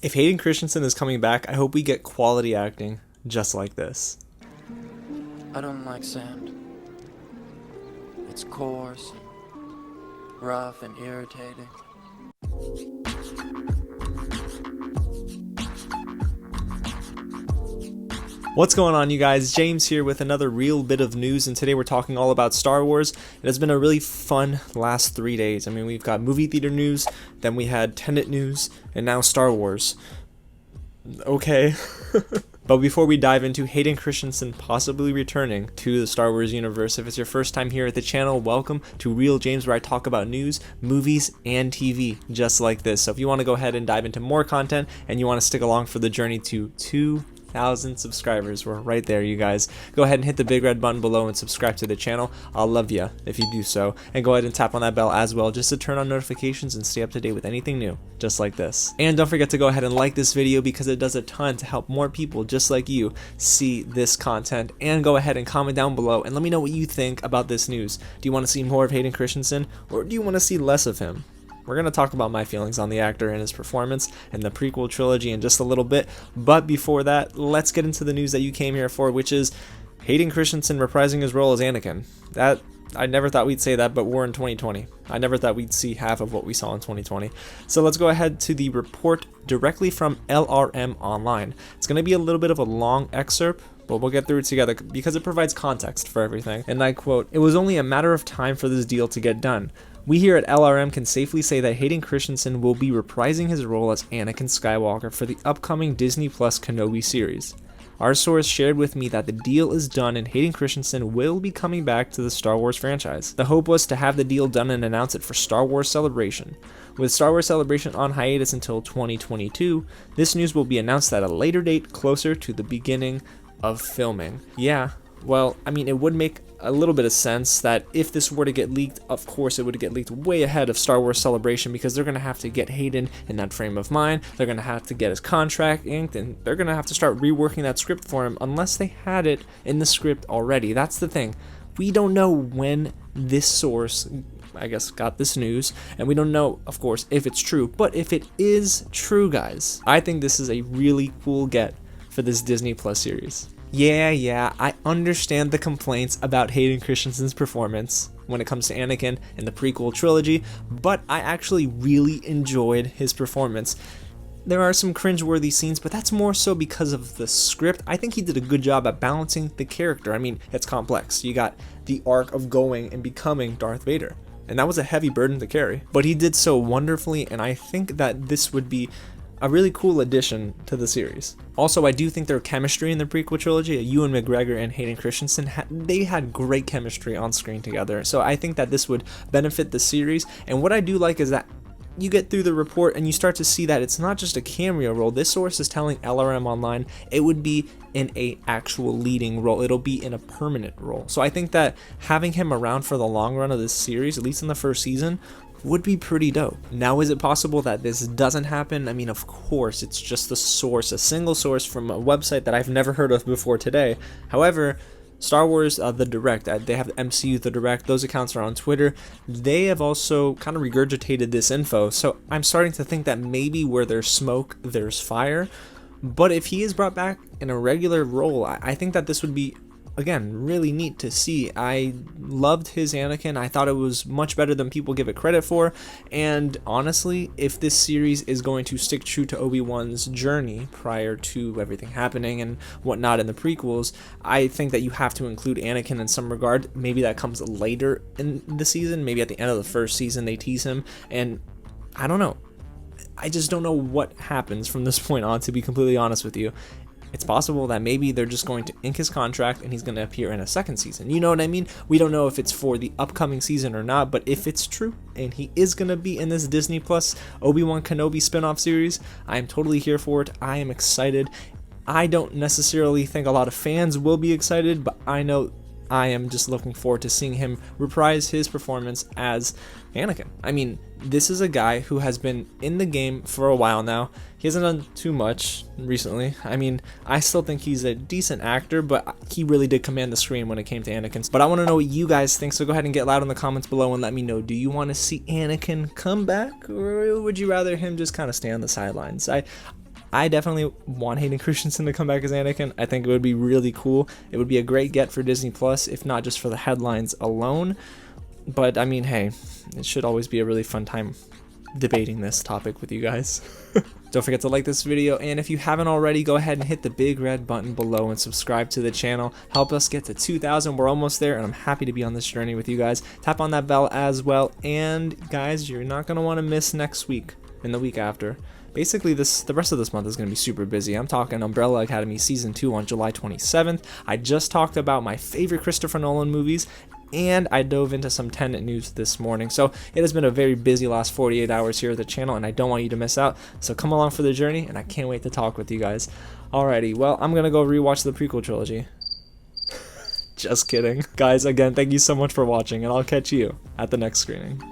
If Hayden Christensen is coming back, I hope we get quality acting just like this. I don't like sand. It's coarse, rough, and irritating. What's going on, you guys? James here with another real bit of news, and today we're talking all about Star Wars. It has been a really fun last 3 days. I mean, we've got movie theater news, then we had Tenet news, and now Star Wars. Okay. But before we dive into Hayden Christensen possibly returning to the Star Wars universe, if it's your first time here at the channel, welcome to Real James, where I talk about news, movies, and TV just like this. So if you want to go ahead and dive into more content and you want to stick along for the journey to 2,000 subscribers, we're right there, you guys. Go ahead and hit the big red button below and subscribe to the channel. I'll love you if you do so, and go ahead and tap on that bell as well just to turn on notifications and stay up to date with anything new just like this. And don't forget to go ahead and like this video because it does a ton to help more people just like you see this content. And go ahead and comment down below and let me know what you think about this news. Do you want to see more of Hayden Christensen, or do you want to see less of him? We're going to talk about my feelings on the actor and his performance and the prequel trilogy in just a little bit, but before that, let's get into the news that you came here for, which is Hayden Christensen reprising his role as Anakin. That, I never thought we'd say that, but we're in 2020. I never thought we'd see half of what we saw in 2020. So let's go ahead to the report directly from LRM Online. It's going to be a little bit of a long excerpt, but we'll get through it together because it provides context for everything. And I quote, "It was only a matter of time for this deal to get done. We here at LRM can safely say that Hayden Christensen will be reprising his role as Anakin Skywalker for the upcoming Disney Plus Kenobi series. Our source shared with me that the deal is done and Hayden Christensen will be coming back to the Star Wars franchise. The hope was to have the deal done and announce it for Star Wars Celebration. With Star Wars Celebration on hiatus until 2022, this news will be announced at a later date closer to the beginning of filming." Yeah, well, I mean, it would make a little bit of sense that if this were to get leaked, of course it would get leaked way ahead of Star Wars Celebration, because they're going to have to get Hayden in that frame of mind, they're going to have to get his contract inked, and they're going to have to start reworking that script for him unless they had it in the script already. That's the thing. We don't know when this source, I guess, got this news, and we don't know, of course, if it's true, but if it is true, guys, I think this is a really cool get for this Disney Plus series. Yeah, I understand the complaints about Hayden Christensen's performance when it comes to Anakin in the prequel trilogy, but I actually really enjoyed his performance. There are some cringeworthy scenes, but that's more so because of the script. I think he did a good job at balancing the character. I mean, it's complex. You got the arc of going and becoming Darth Vader, and that was a heavy burden to carry, but he did so wonderfully, and I think that this would be a really cool addition to the series. Also, I do think their chemistry in the prequel trilogy, Ewan McGregor and Hayden Christensen, they had great chemistry on screen together. So I think that this would benefit the series. And what I do like is that you get through the report and you start to see that it's not just a cameo role. This source is telling LRM Online it would be in a actual leading role. It'll be in a permanent role. So I think that having him around for the long run of this series, at least in the first season, would be pretty dope. Now, is it possible that this doesn't happen? I mean, of course, it's just the source, a single source from a website that I've never heard of before today. However, Star Wars The Direct, they have MCU The Direct, those accounts are on Twitter. They have also kind of regurgitated this info, so I'm starting to think that maybe where there's smoke, there's fire. But if he is brought back in a regular role, I think that this would be, again, really neat to see. I loved his Anakin. I thought it was much better than people give it credit for. And honestly, if this series is going to stick true to Obi-Wan's journey prior to everything happening and whatnot in the prequels, I think that you have to include Anakin in some regard. Maybe that comes later in the season. Maybe at the end of the first season they tease him. And I don't know. I just don't know what happens from this point on, to be completely honest with you. It's possible that maybe they're just going to ink his contract and he's going to appear in a second season. You know what I mean? We don't know if it's for the upcoming season or not, but if it's true and he is going to be in this Disney Plus Obi-Wan Kenobi spin-off series, I am totally here for it. I am excited. I don't necessarily think a lot of fans will be excited, but I know I am just looking forward to seeing him reprise his performance as Anakin. I mean, this is a guy who has been in the game for a while now. He hasn't done too much recently. I mean, I still think he's a decent actor, but he really did command the screen when it came to Anakin. But I want to know what you guys think, so go ahead and get loud in the comments below and let me know. Do you want to see Anakin come back, or would you rather him just kind of stay on the sidelines? I definitely want Hayden Christensen to come back as Anakin. I think it would be really cool. It would be a great get for Disney Plus, if not just for the headlines alone. But I mean, hey, it should always be a really fun time debating this topic with you guys. Don't forget to like this video, and if you haven't already, go ahead and hit the big red button below and subscribe to the channel. Help us get to 2,000. We're almost there, and I'm happy to be on this journey with you guys. Tap on that bell as well, and guys, you're not going to want to miss next week and the week after. Basically, the rest of this month is going to be super busy. I'm talking Umbrella Academy Season 2 on July 27th. I just talked about my favorite Christopher Nolan movies, and I dove into some Tenet news this morning. So it has been a very busy last 48 hours here at the channel, and I don't want you to miss out. So come along for the journey, and I can't wait to talk with you guys. Alrighty, well, I'm going to go rewatch the prequel trilogy. Just kidding. Guys, again, thank you so much for watching, and I'll catch you at the next screening.